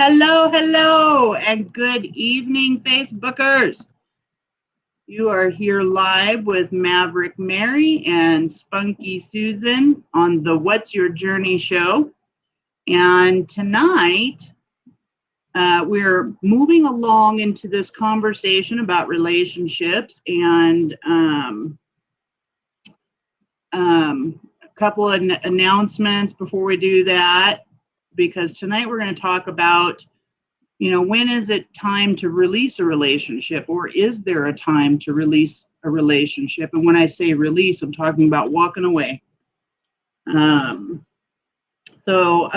Hello, hello, and good evening, Facebookers. You are here live with Maverick Mary and Spunky Susan on the What's Your Journey show. And tonight, we're moving along into this conversation about relationships and a couple of announcements before we do that, because tonight we're going to talk about, when is it time to release a relationship, or is there a time to release a relationship? And when I say release, I'm talking about walking away. So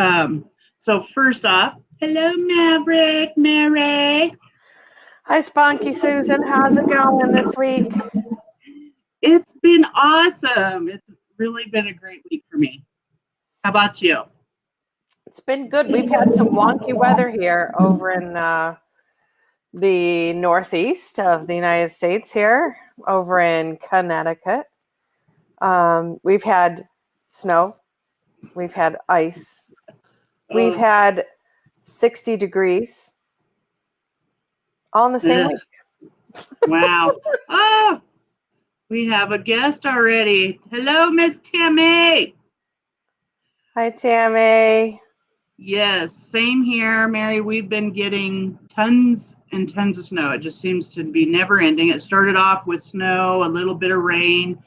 first off, hello, Maverick, Mary. Hi, Spunky Susan. How's it going this week? It's been awesome. It's really been a great week for me. How about you? It's been good. We've had some wonky weather here over in the northeast of the United States here, over in Connecticut. We've had snow. We've had ice. We've had 60 degrees all in the same week. Wow. Oh, we have a guest already. Hello, Miss Tammy. Hi, Tammy. Yes, same here, Mary. We've been getting tons and tons of snow. It just seems to be never ending. It started off with snow, a little bit of rain,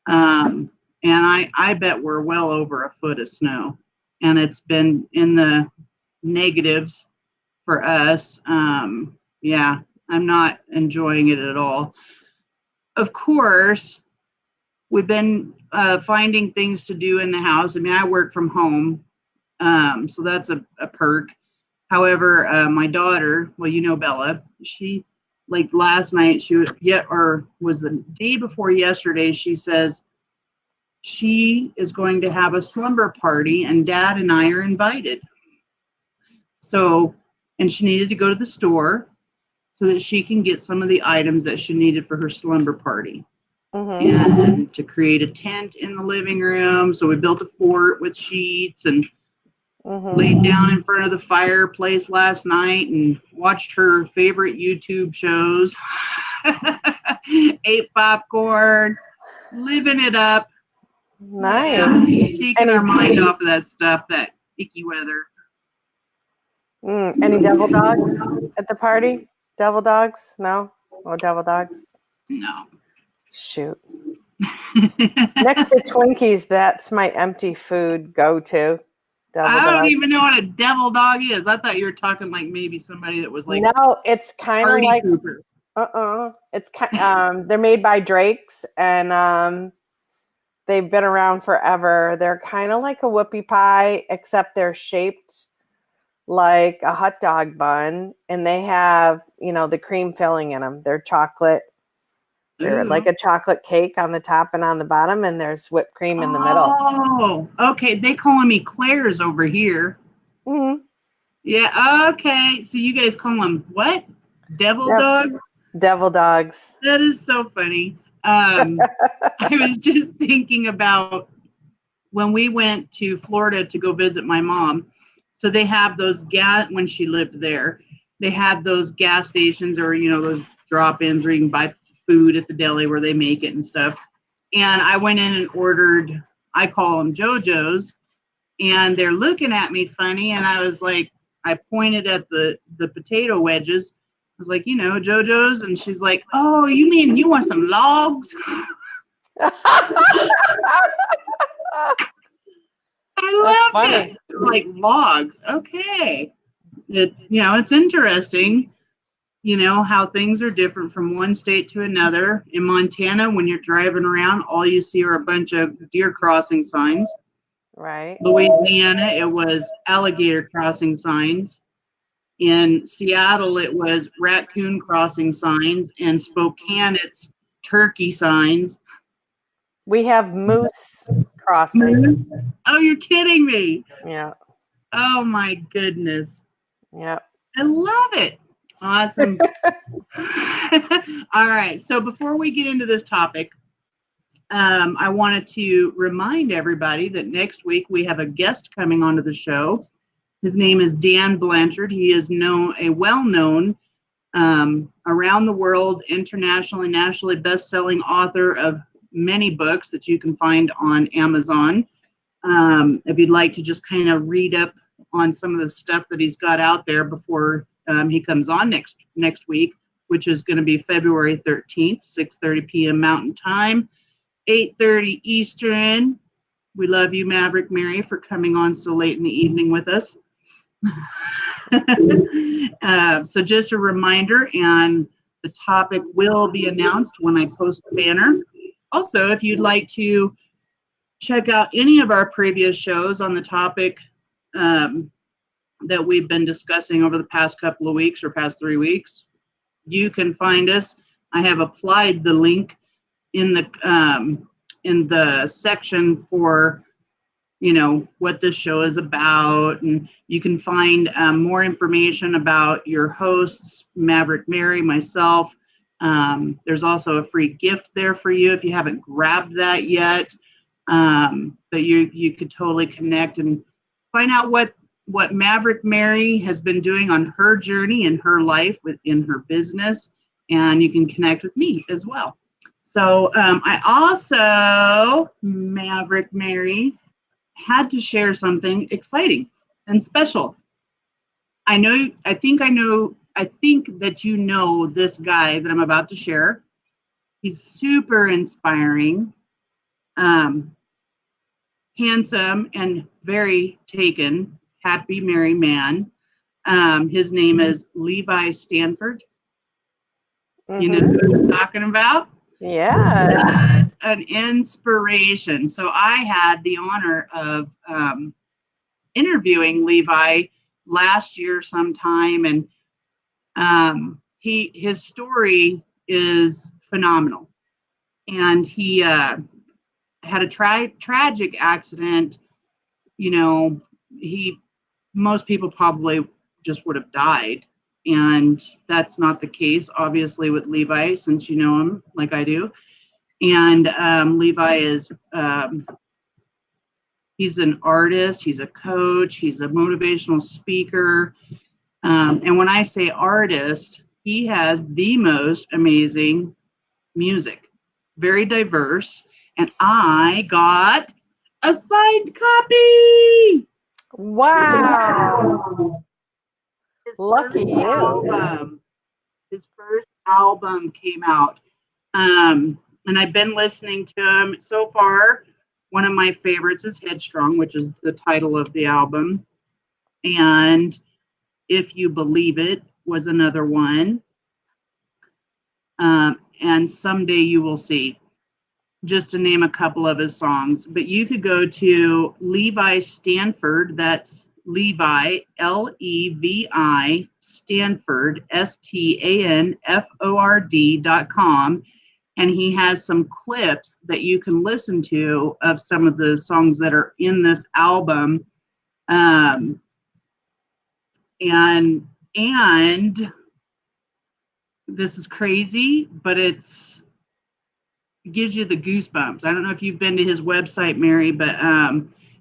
and I bet we're well over a foot of snow. And it's been in the negatives for us. Yeah, I'm not enjoying it at all. Of course, we've been finding things to do in the house. I mean, I work from home. So that's a perk. However, my daughter, well, Bella, she, like last night, was the day before yesterday, she says she is going to have a slumber party and Dad and I are invited. So, and she needed to go to the store so that she can get some of the items that she needed for her slumber party. Mm-hmm. And to create a tent in the living room. So we built a fort with sheets and laid down in front of the fireplace last night and watched her favorite YouTube shows, ate popcorn, living it up. Nice. Taking our mind off of that stuff, that icky weather. Any devil dogs at the party? Devil dogs? No? No devil dogs? No. Shoot. Next to Twinkies, that's my empty food go-to. I don't even know what a devil dog is. I thought you were talking like maybe somebody that was like, no, it's kind of like Cooper. It's they're made by Drake's, and they've been around forever. They're kind of like a whoopie pie, except they're shaped like a hot dog bun, and they have the cream filling in them. They're chocolate. They're like a chocolate cake on the top and on the bottom, and there's whipped cream in the middle. Oh, okay. They calling me Claire's over here. Mm-hmm. Yeah, okay. So you guys call them what? Devil dogs? Devil dogs. That is so funny. I was just thinking about when we went to Florida to go visit my mom. So they have those when she lived there, they had those gas stations or, those drop-ins where you can buy food at the deli where they make it and stuff. And I went in and ordered, I call them JoJo's, and they're looking at me funny. And I was like, I pointed at the potato wedges. I was like, JoJo's. And she's like, oh, you mean you want some logs? I love it. Like logs. Okay. It's interesting. How things are different from one state to another. In Montana, when you're driving around, all you see are a bunch of deer crossing signs. Right. Louisiana, it was alligator crossing signs. In Seattle, it was raccoon crossing signs. And Spokane, it's turkey signs. We have moose crossing. Oh, you're kidding me. Yeah. Oh, my goodness. Yeah. I love it. Awesome. All right. So before we get into this topic, I wanted to remind everybody that next week we have a guest coming onto the show. His name is Dan Blanchard. He is a well-known, around the world, internationally, nationally best-selling author of many books that you can find on Amazon. If you'd like to just kind of read up on some of the stuff that he's got out there before he comes on next week, which is going to be February 13th, 6:30 p.m. Mountain Time, 8:30 Eastern. We love you, Maverick Mary, for coming on so late in the evening with us. So just a reminder, and the topic will be announced when I post the banner. Also, if you'd like to check out any of our previous shows on the topic that we've been discussing over the past couple of weeks or past 3 weeks, you can find us. I have applied the link in the section for, you know, what this show is about, and you can find more information about your hosts, Maverick Mary, myself. There's also a free gift there for you if you haven't grabbed that yet. But you could totally connect and find out what Maverick Mary has been doing on her journey in her life, within her business, and you can connect with me as well. So I also, Maverick Mary, had to share something exciting and special. I think that you know this guy that I'm about to share. He's super inspiring, handsome, and very taken, happy, merry man. His name is Levi Stamper. Mm-hmm. You know who I'm talking about? Yeah. That's an inspiration. So I had the honor of interviewing Levi last year sometime, and his story is phenomenal. And he had a tragic accident. You know, most people probably just would have died. And that's not the case, obviously, with Levi, since you know him like I do. And Levi is, he's an artist, he's a coach, he's a motivational speaker. And when I say artist, he has the most amazing music, very diverse. And I got a signed copy. Wow. Lucky you. His first album came out. And I've been listening to him so far. One of my favorites is Headstrong, which is the title of the album. And If You Believe It was another one. And Someday You Will See, just to name a couple of his songs. But you could go to Levi Stanford, that's Levi, Levi Stanford, STANFORD.com, and he has some clips that you can listen to of some of the songs that are in this album. And this is crazy, but it gives you the goosebumps. I don't know if you've been to his website, Mary, but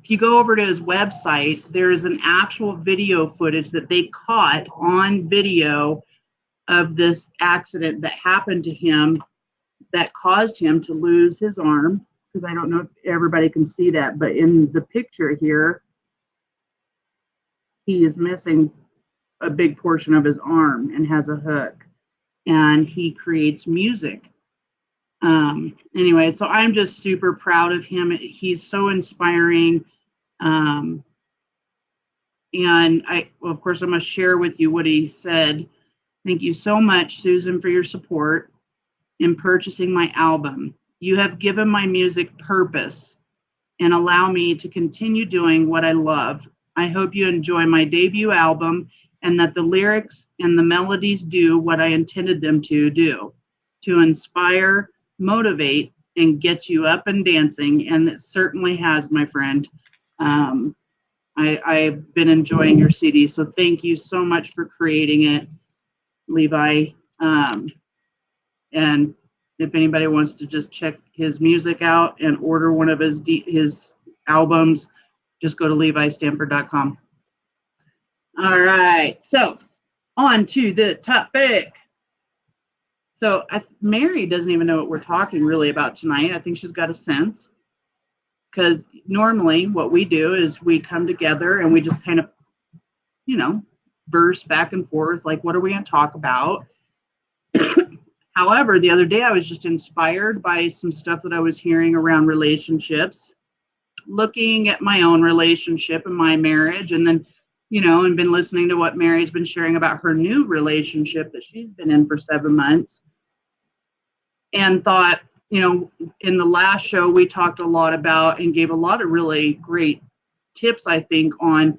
if you go over to his website, there is an actual video footage that they caught on video of this accident that happened to him that caused him to lose his arm. Because I don't know if everybody can see that, but in the picture here, he is missing a big portion of his arm and has a hook. And he creates music. Anyway, so I'm just super proud of him. He's so inspiring. And of course, I'm going to share with you what he said. Thank you so much, Susan, for your support in purchasing my album. You have given my music purpose and allow me to continue doing what I love. I hope you enjoy my debut album and that the lyrics and the melodies do what I intended them to do, to inspire, motivate, and get you up and dancing. And it certainly has, my friend. I've been enjoying your CD, so thank you so much for creating it, Levi. And if anybody wants to just check his music out and order one of his albums, just go to levistamper.com. All right. So on to the topic. So Mary doesn't even know what we're talking really about tonight. I think she's got a sense. Because normally what we do is we come together and we just kind of, verse back and forth, like, what are we going to talk about? However, the other day I was just inspired by some stuff that I was hearing around relationships, looking at my own relationship and my marriage, and then, and been listening to what Mary's been sharing about her new relationship that she's been in for 7 months, and thought, in the last show, we talked a lot about and gave a lot of really great tips, I think, on,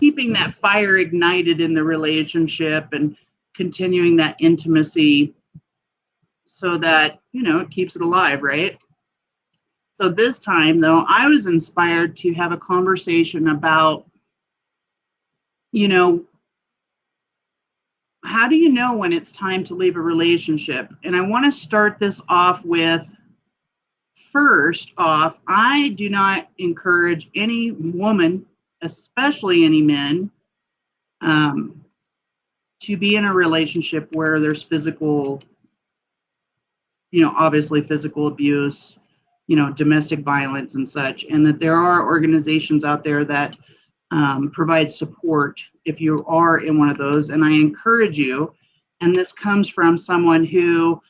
keeping that fire ignited in the relationship and continuing that intimacy so that, it keeps it alive, right? So this time, though, I was inspired to have a conversation about, how do you know when it's time to leave a relationship? And I want to start this off with, first off, I do not encourage any woman, especially any men, to be in a relationship where there's physical, obviously physical abuse, domestic violence and such, and that there are organizations out there that provide support if you are in one of those. And I encourage you, and this comes from someone who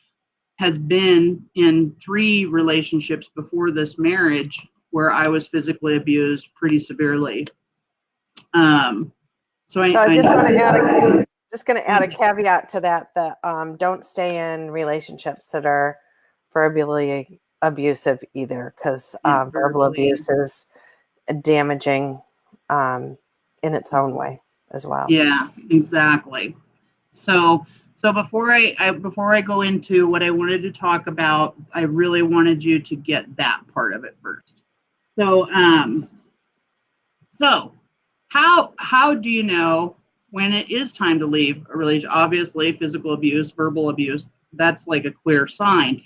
has been in 3 relationships before this marriage where I was physically abused pretty severely. So I just going to add a caveat to that don't stay in relationships that are verbally abusive either, because verbal abuse is damaging in its own way as well. Yeah, exactly. So before I go into what I wanted to talk about, I really wanted you to get that part of it first. So how do you know when it is time to leave a relationship? Obviously, physical abuse, verbal abuse, that's like a clear sign.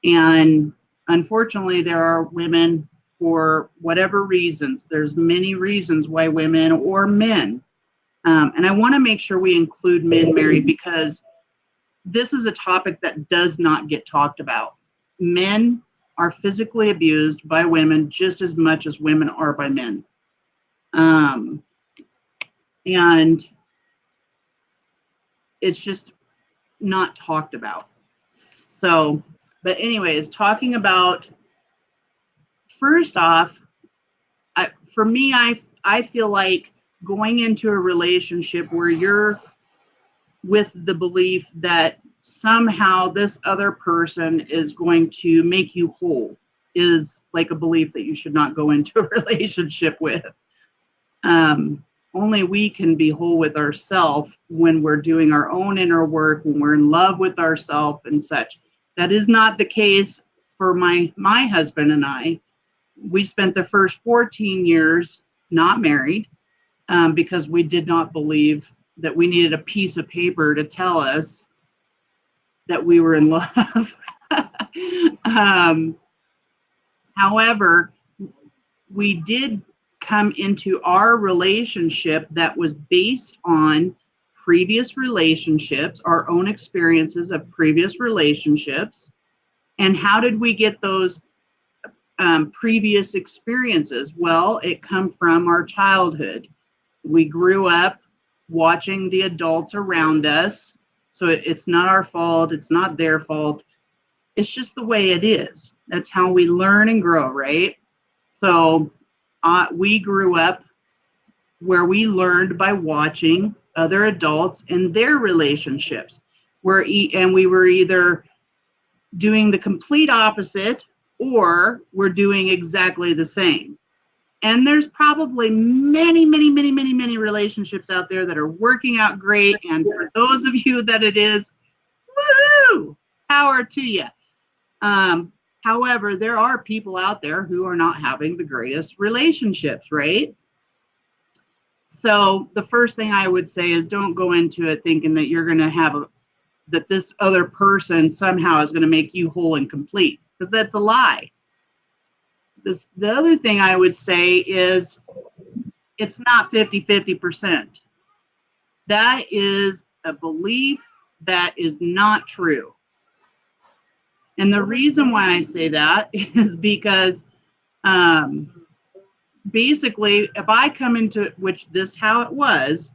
And unfortunately, there are women, for whatever reasons, there's many reasons why women or men, and I want to make sure we include men, Mary, because this is a topic that does not get talked about. Men are physically abused by women just as much as women are by men. And it's just not talked about. So, but anyways, talking about, first off, for me, I feel like going into a relationship where you're with the belief that somehow this other person is going to make you whole is like a belief that you should not go into a relationship with. Only we can be whole with ourselves when we're doing our own inner work, when we're in love with ourselves and such. That is not the case for my husband and I. We spent the first 14 years not married because we did not believe that we needed a piece of paper to tell us that we were in love. However, we did come into our relationship that was based on previous relationships, our own experiences of previous relationships. And how did we get those previous experiences? Well, it come from our childhood. We grew up watching the adults around us. So it's not our fault. It's not their fault. It's just the way it is. That's how we learn and grow, right? So we grew up where we learned by watching other adults and their relationships, and we were either doing the complete opposite or we're doing exactly the same. And there's probably many, many, many, many, many relationships out there that are working out great. And for those of you that it is, woohoo, power to you. However, there are people out there who are not having the greatest relationships, right? So the first thing I would say is don't go into it thinking that you're going to have that this other person somehow is going to make you whole and complete, because that's a lie. The other thing I would say is it's not 50-50%. That is a belief that is not true. And the reason why I say that is because basically, if I come into, which this how it was,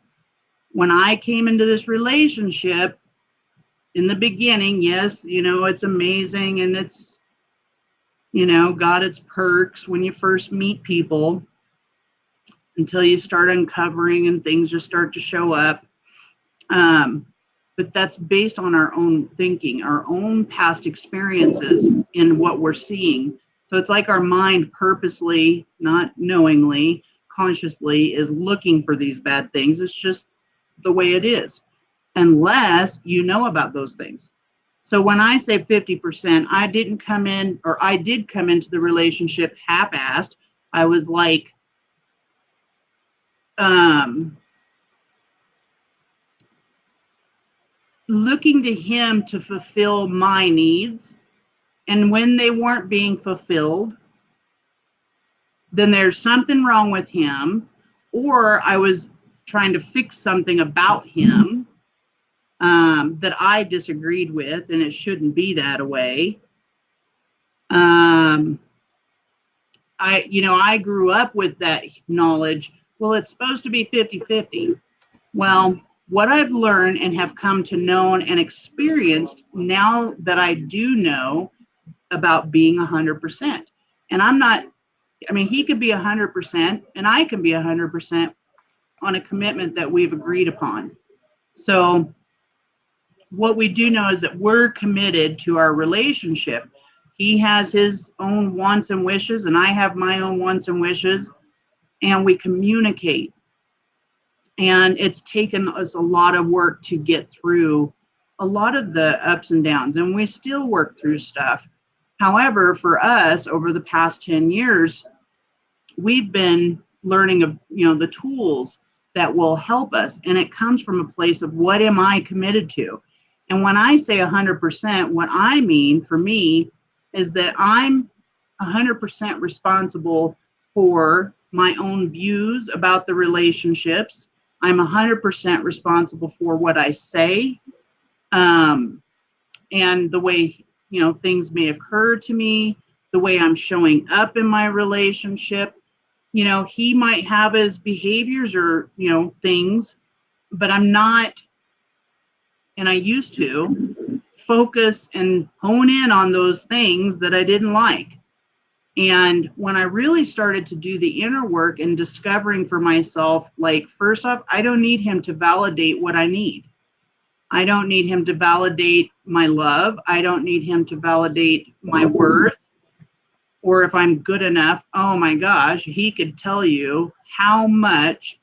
when I came into this relationship in the beginning, yes, you know, it's amazing and it's, you know, got its perks when you first meet people until you start uncovering and things just start to show up. But that's based on our own thinking, our own past experiences in what we're seeing. So it's like our mind purposely, not knowingly, consciously is looking for these bad things. It's just the way it is, unless you know about those things. So when I say 50%, I did come into the relationship half-assed. I was like, looking to him to fulfill my needs. And when they weren't being fulfilled, then there's something wrong with him, or I was trying to fix something about him that I disagreed with, and it shouldn't be that way. I grew up with that knowledge. Well, it's supposed to be 50-50. Well, what I've learned and have come to know and experienced now that I do know about being 100%. And he could be 100% and I can be 100% on a commitment that we've agreed upon. So what we do know is that we're committed to our relationship. He has his own wants and wishes, and I have my own wants and wishes, and we communicate. And it's taken us a lot of work to get through a lot of the ups and downs, and we still work through stuff. However, for us, over the past 10 years, we've been learning of, the tools that will help us. And it comes from a place of what am I committed to? And when I say 100%, what I mean for me is that I'm 100% responsible for my own views about the relationships. I'm 100% responsible for what I say, and the way, things may occur to me, the way I'm showing up in my relationship. He might have his behaviors or, things, but I'm not, and I used to focus and hone in on those things that I didn't like. And when I really started to do the inner work and discovering for myself, like, first off, I don't need him to validate what I need. I don't need him to validate my love. I don't need him to validate my worth, or if I'm good enough. Oh my gosh, he could tell you how much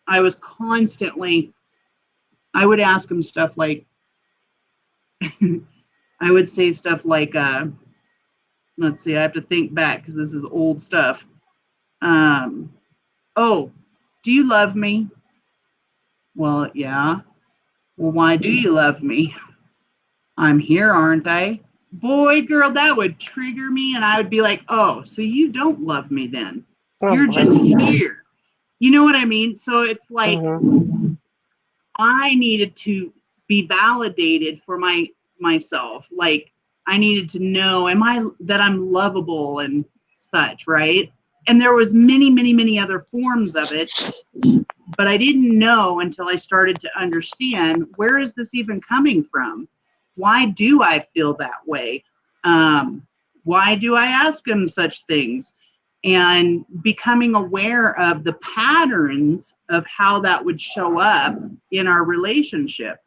I was constantly, I would ask him stuff like, I would say stuff like, let's see, I have to think back because this is old stuff. Oh, do you love me? Well, yeah. Well, why do you love me? I'm here, aren't I? Boy, girl, that would trigger me, and I would be like, oh, so you don't love me then. You're just here. You know what I mean? So it's like, I needed to be validated for myself. Like, I needed to know, that I'm lovable and such, right? And there was many, many, many other forms of it, but I didn't know until I started to understand, where is this even coming from? Why do I feel that way? Why do I ask him such things? And becoming aware of the patterns of how that would show up in our relationship.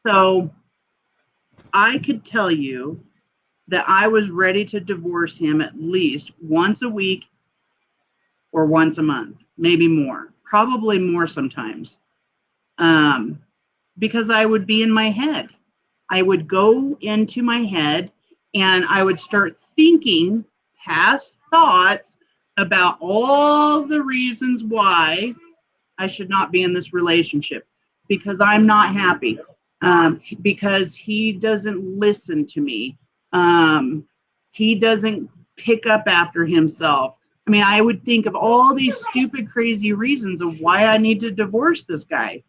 So I could tell you that I was ready to divorce him at least once a week or once a month, maybe more, probably more sometimes, because I would be in my head. I would go into my head and I would start thinking past thoughts about all the reasons why I should not be in this relationship, because I'm not happy. Because he doesn't listen to me. He doesn't pick up after himself. I mean, I would think of all these stupid, crazy reasons of why I need to divorce this guy.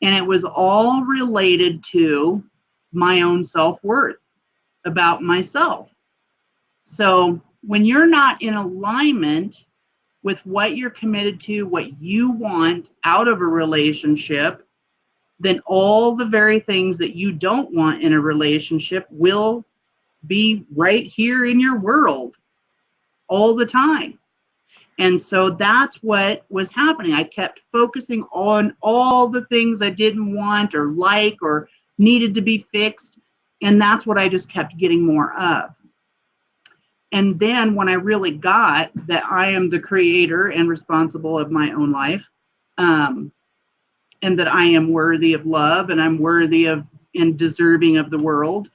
And it was all related to my own self-worth, about myself. So when you're not in alignment with what you're committed to, what you want out of a relationship, then all the very things that you don't want in a relationship will be right here in your world all the time. And so that's what was happening. I kept focusing on all the things I didn't want or like or needed to be fixed. And that's what I just kept getting more of. And then when I really got that I am the creator and responsible of my own life, and that I am worthy of love and I'm worthy of and deserving of the world,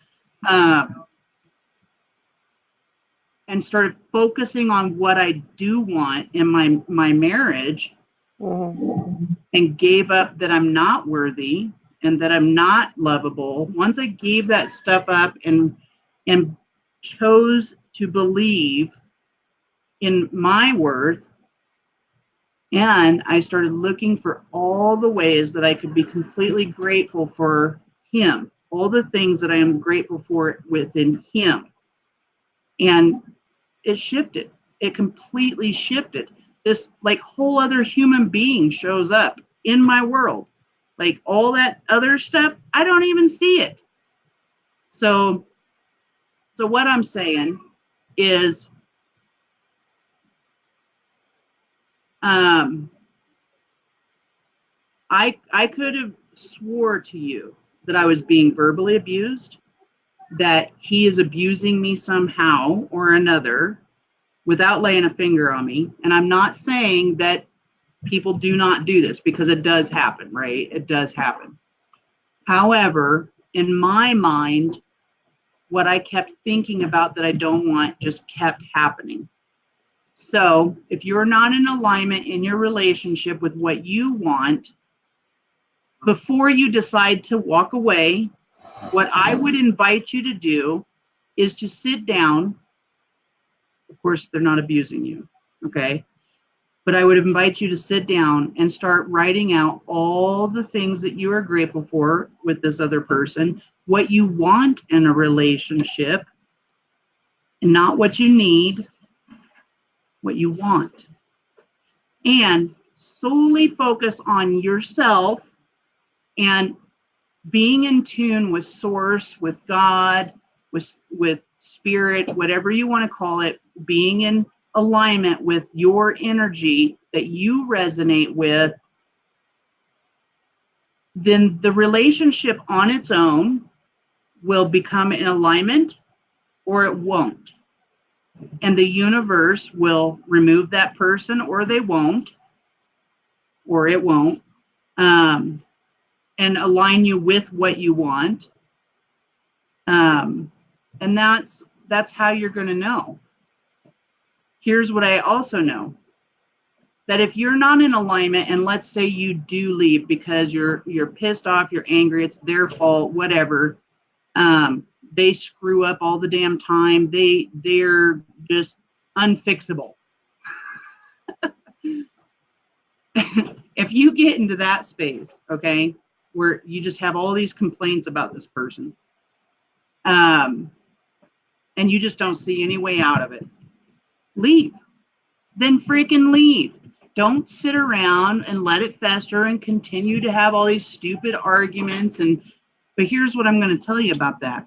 and started focusing on what I do want in my marriage, and gave up that I'm not worthy and that I'm not lovable. Once I gave that stuff up and chose to believe in my worth, and I started looking for all the ways that I could be completely grateful for him, all the things that I am grateful for within him. And it shifted. It completely shifted. This like whole other human being shows up in my world. Like all that other stuff, I don't even see it. So what I'm saying is, I could have swore to you that I was being verbally abused, that he is abusing me somehow or another without laying a finger on me. And I'm not saying that people do not do this, because it does happen, right? It does happen. However, in my mind, what I kept thinking about that I don't want just kept happening. So if you're not in alignment in your relationship with what you want, before you decide to walk away, what I would invite you to do is to sit down. Of course, they're not abusing you, okay? But I would invite you to sit down and start writing out all the things that you are grateful for with this other person, what you want in a relationship, and not what you need, what you want. And solely focus on yourself and being in tune with source, with God, with spirit, whatever you want to call it, being in alignment with your energy that you resonate with, then the relationship on its own will become in alignment, or it won't. And the universe will remove that person, or they won't, or it won't, and align you with what you want. And that's how you're going to know. Here's what I also know. That if you're not in alignment, and let's say you do leave because you're pissed off, you're angry, it's their fault, whatever, they screw up all the damn time, they're just unfixable. If you get into that space, okay, where you just have all these complaints about this person, and you just don't see any way out of it, leave. Then freaking leave. Don't sit around and let it fester and continue to have all these stupid arguments. But here's what I'm going to tell you about that.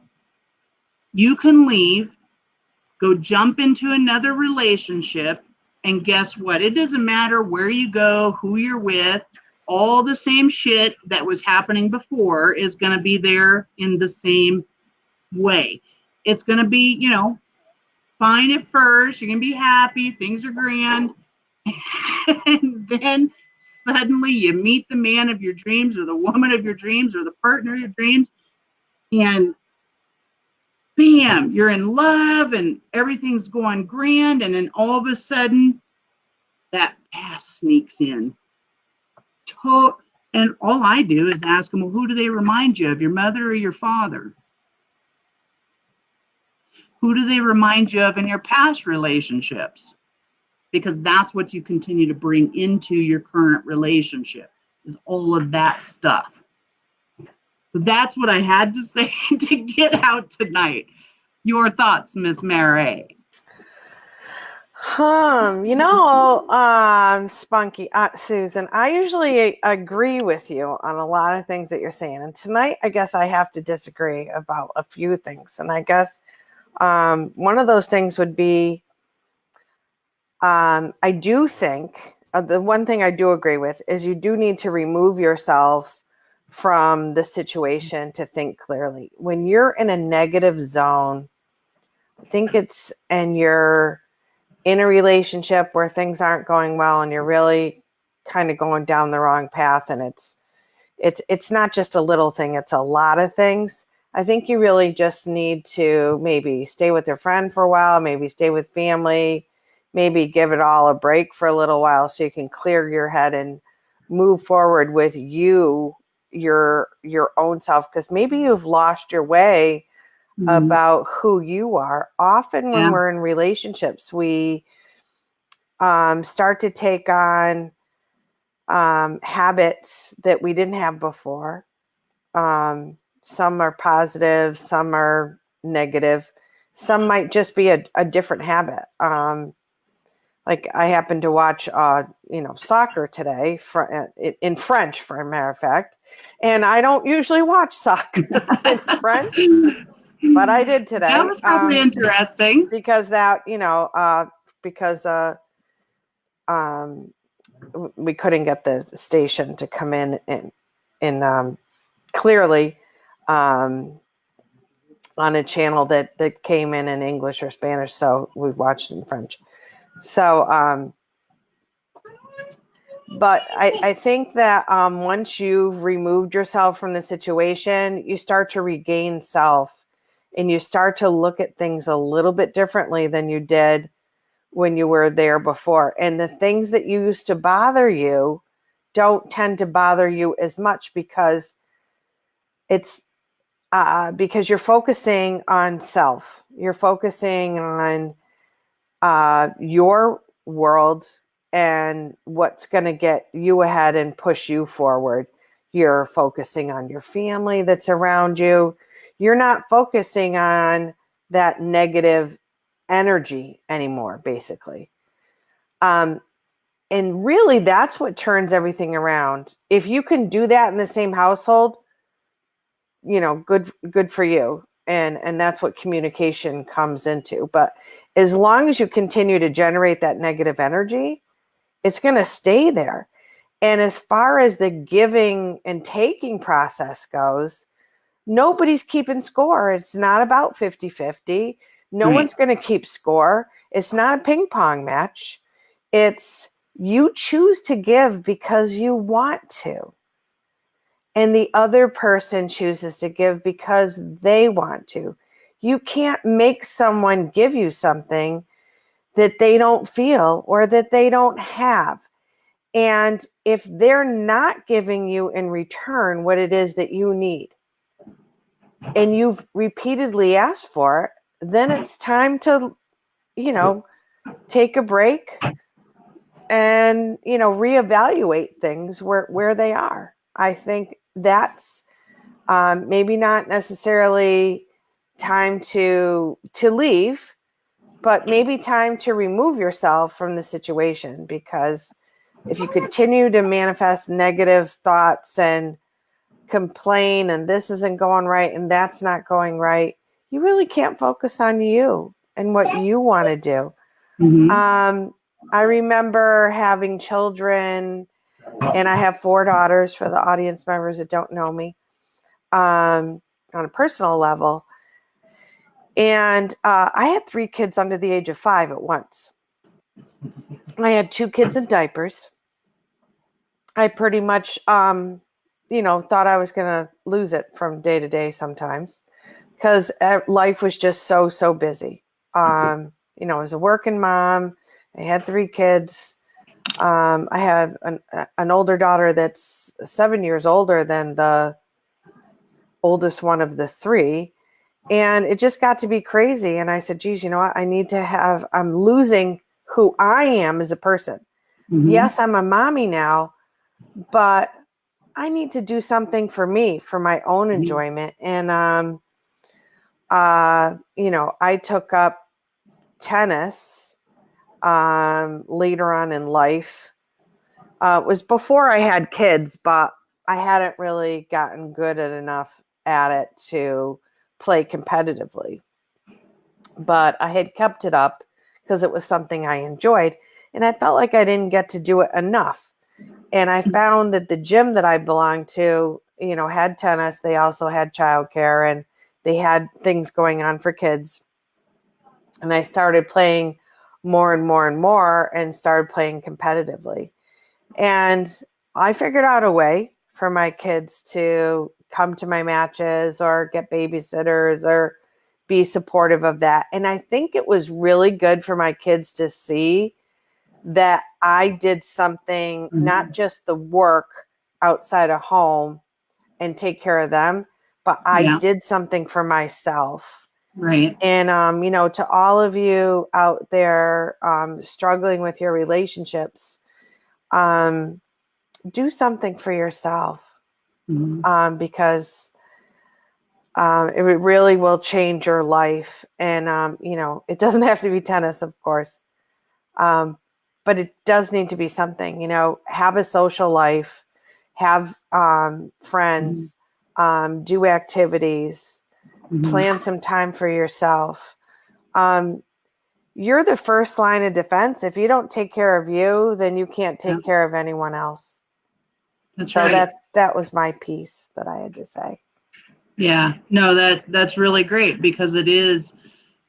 You can leave, go jump into another relationship, and guess what? It doesn't matter where you go, who you're with, all the same shit that was happening before is going to be there in the same way. It's going to be, fine at first. You're going to be happy. Things are grand. And then suddenly you meet the man of your dreams, or the woman of your dreams, or the partner of your dreams, and bam, you're in love and everything's going grand. And then all of a sudden that past sneaks in. And all I do is ask them, well, who do they remind you of, your mother or your father? Who do they remind you of in your past relationships? because that's what you continue to bring into your current relationship, is all of that stuff. So that's what I had to say to get out tonight. Your thoughts, Miss Mary? Spunky, Susan, I usually agree with you on a lot of things that you're saying. And tonight, I guess I have to disagree about a few things. And I guess one of those things would be, I do think, the one thing I do agree with is you do need to remove yourself from the situation to think clearly. When you're in a negative zone, I think it's, and you're in a relationship where things aren't going well and you're really kind of going down the wrong path, and it's not just a little thing, it's a lot of things. I think you really just need to maybe stay with your friend for a while, maybe stay with family, maybe give it all a break for a little while so you can clear your head and move forward with your own self, because maybe you've lost your way about who you are. Often when we're in relationships, we start to take on habits that we didn't have before. Some are positive, some are negative. Some might just be a different habit. Like I happened to watch, soccer today in French, for a matter of fact. And I don't usually watch soccer in French, but I did today. That was probably interesting. Because we couldn't get the station to come in clearly on a channel that came in English or Spanish, so we watched in French. So, but I think that once you've removed yourself from the situation, you start to regain self, and you start to look at things a little bit differently than you did when you were there before. And the things that used to bother you don't tend to bother you as much, because it's because you're focusing on self. You're focusing on your world and what's going to get you ahead and push you forward. You're focusing on your family that's around you. You're not focusing on that negative energy anymore, basically. And really, that's what turns everything around. If you can do that in the same household, good for you. And that's what communication comes into. But as long as you continue to generate that negative energy, it's going to stay there. And as far as the giving and taking process goes, nobody's keeping score. It's not about 50-50. No one's going to keep score. It's not a ping pong match. It's you choose to give because you want to. And the other person chooses to give because they want to. You can't make someone give you something that they don't feel or that they don't have. And if they're not giving you in return what it is that you need, and you've repeatedly asked for it, then it's time to, take a break and, reevaluate things where they are. I think that's maybe not necessarily time to leave, but maybe time to remove yourself from the situation, because if you continue to manifest negative thoughts and complain and this isn't going right and that's not going right, you really can't focus on you and what you want to do. I remember having children, and I have 4 daughters for the audience members that don't know me on a personal level. And I had 3 kids under the age of 5 at once. I had 2 kids in diapers. I pretty much, thought I was going to lose it from day to day sometimes, because life was just so busy. I was a working mom. I had 3 kids. I had an older daughter that's 7 years older than the oldest one of the 3. And it just got to be crazy. And I said, geez, you know what? I'm losing who I am as a person. Mm-hmm. Yes, I'm a mommy now, but I need to do something for me, for my own enjoyment. And, I took up tennis later on in life. It was before I had kids, but I hadn't really gotten good enough at it to play competitively. But I had kept it up because it was something I enjoyed, and I felt like I didn't get to do it enough. And I found that the gym that I belonged to, had tennis. They also had childcare, and they had things going on for kids. And I started playing more and more and more and started playing competitively. And I figured out a way for my kids to come to my matches or get babysitters or be supportive of that. And I think it was really good for my kids to see that I did something, not just the work outside of home and take care of them, but I did something for myself. Right. And, to all of you out there struggling with your relationships, do something for yourself, because it really will change your life. And, it doesn't have to be tennis, of course, but it does need to be something. Have a social life, have friends, do activities, plan some time for yourself. You're the first line of defense. If you don't take care of you, then you can't take care of anyone else. That's right. That was my piece that I had to say. Yeah, no, that's really great, because it is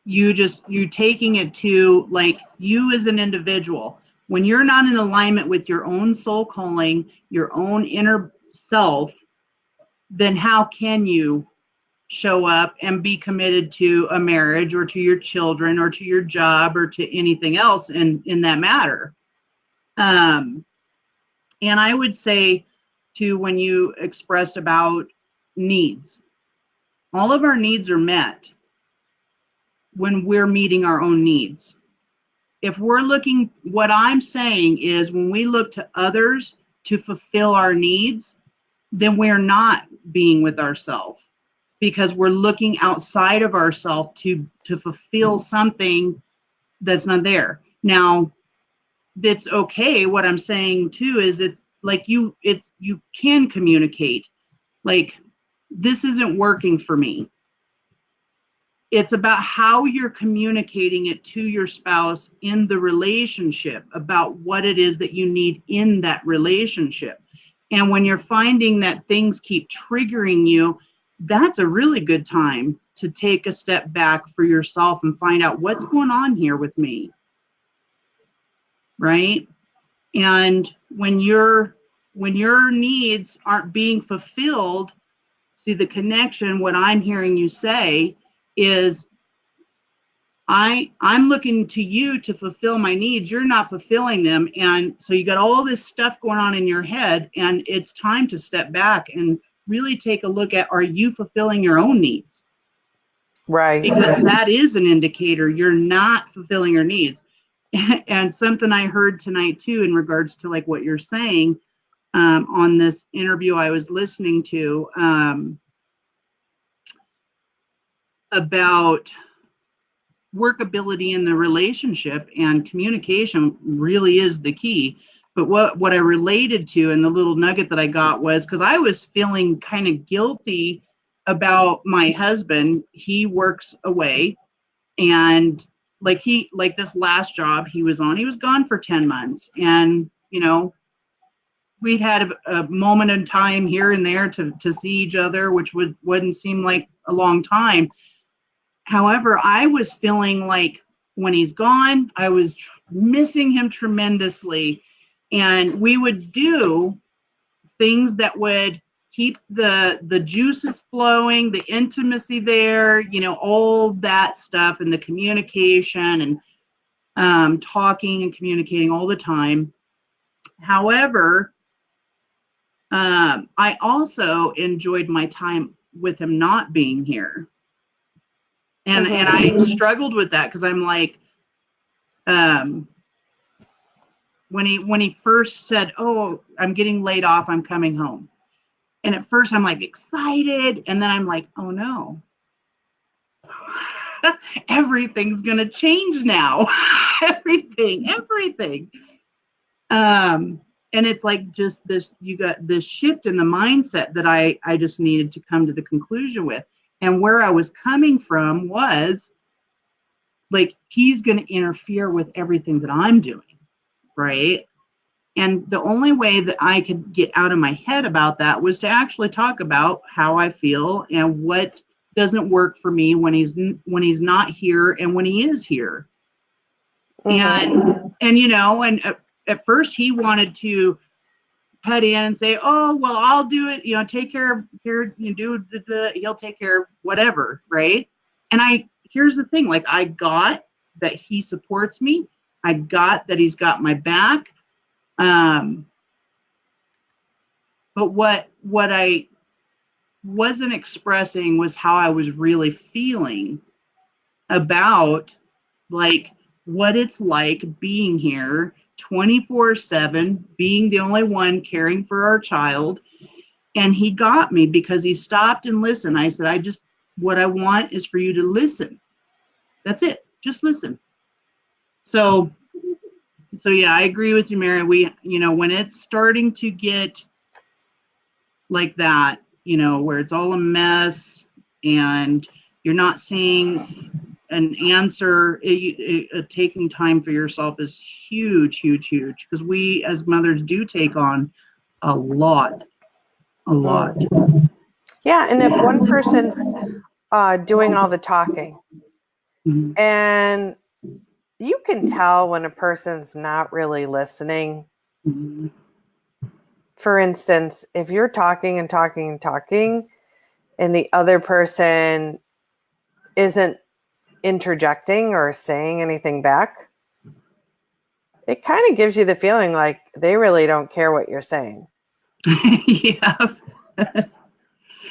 you taking it to, like, you as an individual. When you're not in alignment with your own soul calling, your own inner self, then how can you show up and be committed to a marriage or to your children or to your job or to anything else in that matter? And I would say, too, when you expressed about needs, all of our needs are met when we're meeting our own needs. If we're looking, what I'm saying is, when we look to others to fulfill our needs, then we're not being with ourselves, because we're looking outside of ourselves to fulfill something that's not there. Now, that's okay. What I'm saying too is that, like, you can communicate, like, this isn't working for me. It's about how you're communicating it to your spouse in the relationship about what it is that you need in that relationship. And when you're finding that things keep triggering you, that's a really good time to take a step back for yourself and find out what's going on here with me. Right? And when your needs aren't being fulfilled, see, the connection, what I'm hearing you say is, I'm looking to you to fulfill my needs. You're not fulfilling them. And so you got all this stuff going on in your head, and it's time to step back and really take a look at, are you fulfilling your own needs? Right. Because that is an indicator you're not fulfilling your needs. And something I heard tonight too, in regards to, like, what you're saying, on this interview I was listening to, about workability in the relationship, and communication really is the key. But what I related to, and the little nugget that I got, was because I was feeling kind of guilty about my husband. He works away, and like this last job he was on, he was gone for 10 months. And, we'd had a moment in time here and there to see each other, which wouldn't seem like a long time. However, I was feeling like when he's gone, I was missing him tremendously. And we would do things that would keep the juices flowing, the intimacy there, all that stuff, and the communication, and talking and communicating all the time. However, I also enjoyed my time with him not being here. And I struggled with that, because I'm like, when he first said, "Oh, I'm getting laid off, I'm coming home." And at first I'm like excited, and then I'm like, "Oh no. Everything's going to change now." everything. And it's like just this, you got this shift in the mindset that I just needed to come to the conclusion with. And where I was coming from was like, he's going to interfere with everything that I'm doing, right? And the only way that I could get out of my head about that was to actually talk about how I feel and what doesn't work for me when he's not here and when he is here. Mm-hmm. And you know, and at first he wanted to cut in and say, "Oh, well, I'll do it, you know, take care of here, you do he'll take care of whatever," right? And here's the thing, like, I got that he supports me. I got that he's got my back. But what I wasn't expressing was how I was really feeling about, like, what it's like being here 24/7, being the only one caring for our child. And he got me because he stopped and listened. I said, what I want is for you to listen. That's it. Just listen. So yeah, I agree with you, Mary. We, you know, when it's starting to get like that, you know, where it's all a mess and you're not seeing an answer, taking time for yourself is huge, because we as mothers do take on a lot. Yeah, and if one person's doing all the talking, mm-hmm. and you can tell when a person's not really listening. Mm-hmm. For instance, if you're talking and the other person isn't interjecting or saying anything back, it kind of gives you the feeling like they really don't care what you're saying. Yeah.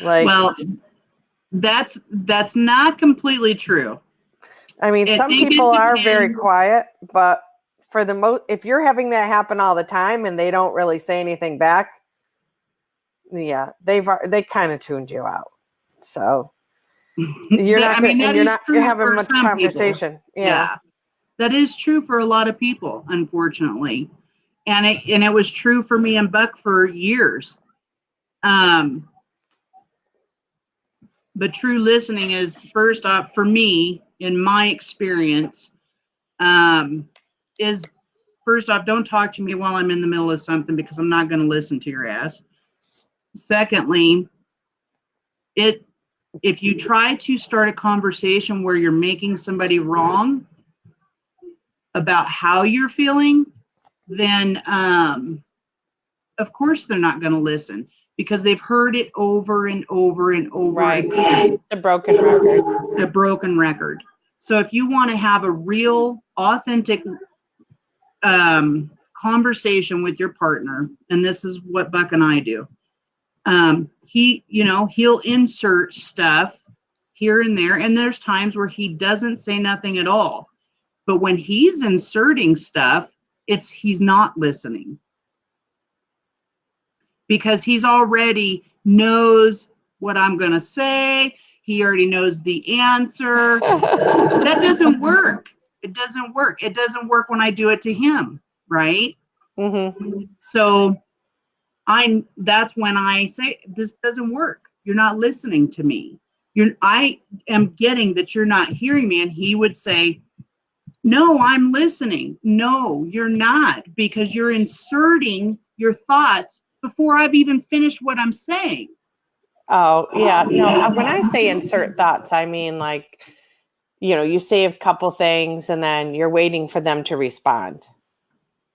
Like, well, that's not completely true. I mean, some people are very quiet, but for the most, if you're having that happen all the time and they don't really say anything back, yeah, they kind of tuned you out. So you're not you're having much conversation. Yeah. That is true for a lot of people, unfortunately. And it was true for me and Buck for years. But true listening is, first off, for me, in my experience, is first off, don't talk to me while I'm in the middle of something, because I'm not going to listen to your ass. Secondly, if you try to start a conversation where you're making somebody wrong about how you're feeling, then of course they're not going to listen, because they've heard it over and over and over again. A broken record. So if you want to have a real, authentic conversation with your partner, and this is what Buck and I do, he'll insert stuff here and there, and there's times where he doesn't say nothing at all. But when he's inserting stuff, he's not listening, because he's already knows what I'm going to say. He already knows the answer. That doesn't work. It doesn't work. It doesn't work when I do it to him, right? Mm-hmm. So that's when I say, this doesn't work. You're not listening to me. I am getting that you're not hearing me. And he would say, "No, I'm listening." "No, you're not, because you're inserting your thoughts before I've even finished what I'm saying." Oh, yeah. No, when I say insert thoughts, I mean, like, you say a couple things and then you're waiting for them to respond,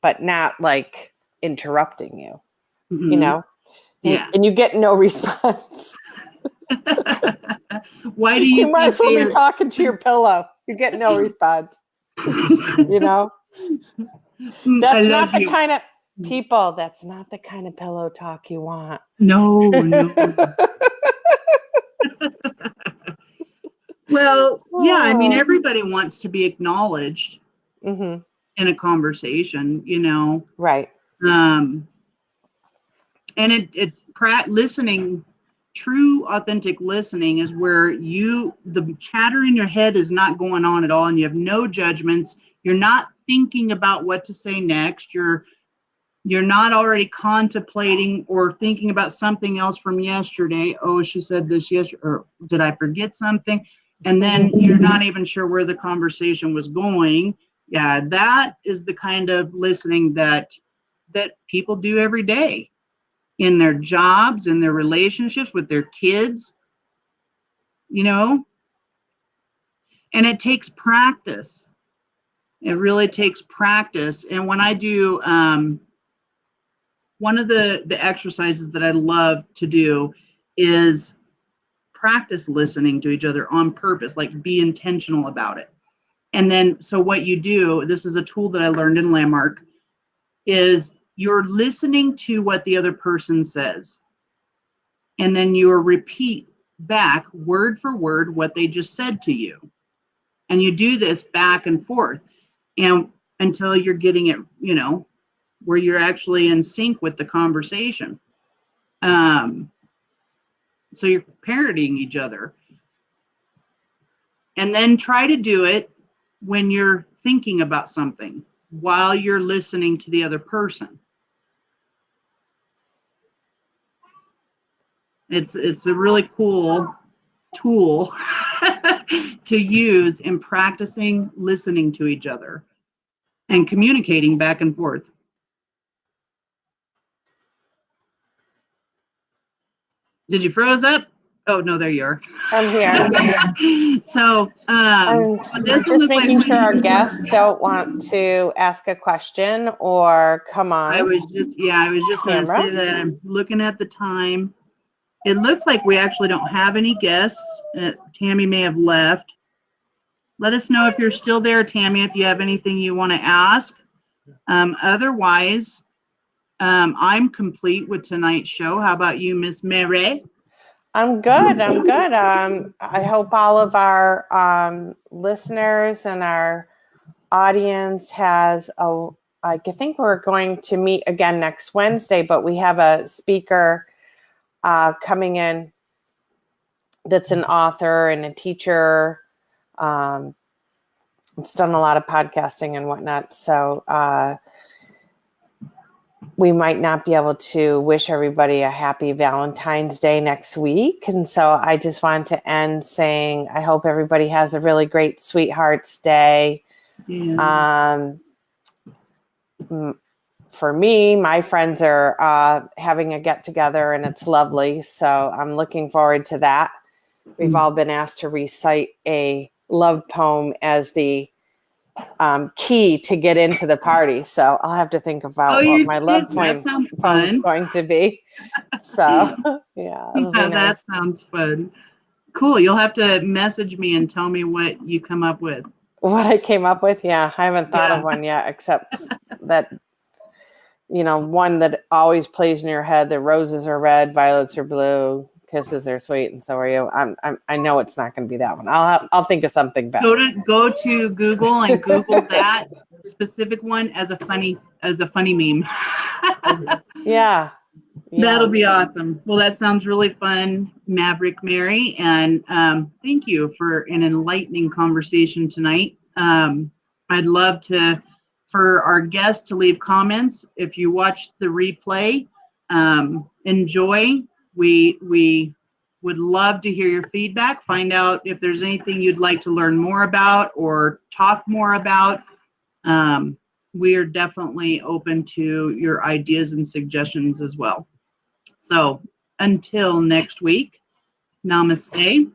but not like interrupting you, Mm-hmm. Yeah. And you get no response. Why do you might as well be talking to your pillow? You get no response. That's not the kind of people. That's not the kind of pillow talk you want. No. Well, yeah, I mean, everybody wants to be acknowledged. Mm-hmm. in a conversation, you know. Right. And listening, true authentic listening is where the chatter in your head is not going on at all, and you have no judgments. You're not thinking about what to say next. You're not already contemplating or thinking about something else from yesterday. Oh, she said this yesterday, or did I forget something? And then you're not even sure where the conversation was going. Yeah, that is the kind of listening that people do every day in their jobs, in their relationships with their kids, you know. And it takes practice. It really takes practice. And when I do, one of the exercises that I love to do is practice listening to each other on purpose, like be intentional about it. And then, so what you do, this is a tool that I learned in Landmark, is you're listening to what the other person says. And then you repeat back word for word what they just said to you. And you do this back and forth, and until you're getting it, you know, where you're actually in sync with the conversation. So you're parroting each other. And then try to do it when you're thinking about something while you're listening to the other person. It's a really cool tool to use in practicing listening to each other and communicating back and forth. Did you froze up? Oh, no, there you are. I'm here. So, I'm just making sure our guests don't want to ask a question or come on. I was just going to say that I'm looking at the time. It looks like we actually don't have any guests. Tammy may have left. Let us know if you're still there, Tammy, if you have anything you want to ask. Otherwise, I'm complete with tonight's show. How about you, Miss Mary? I'm good. I hope all of our listeners and our audience has I think we're going to meet again next Wednesday, but we have a speaker coming in that's an author and a teacher. It's done a lot of podcasting and whatnot. So we might not be able to wish everybody a happy Valentine's Day next week. And so I just wanted to end saying, I hope everybody has a really great Sweethearts Day. Yeah. For me, my friends are having a get together and it's lovely. So I'm looking forward to that. We've all been asked to recite a love poem as the key to get into the party. So I'll have to think about what my love poem is going to be. So yeah, that sounds fun. Cool. You'll have to message me and tell me what you come up with. What I came up with? Yeah, I haven't thought of one yet, except that, you know, one that always plays in your head. The roses are red, violets are blue, kisses are sweet, and so are you. I know it's not going to be that one. I'll think of something better. Go to Google and Google that specific one as a funny meme. Yeah. That'll be awesome. Well, that sounds really fun, Maverick Mary, and thank you for an enlightening conversation tonight. I'd love for our guests to leave comments. If you watch the replay, enjoy. We would love to hear your feedback. Find out if there's anything you'd like to learn more about or talk more about. We are definitely open to your ideas and suggestions as well. So until next week, namaste.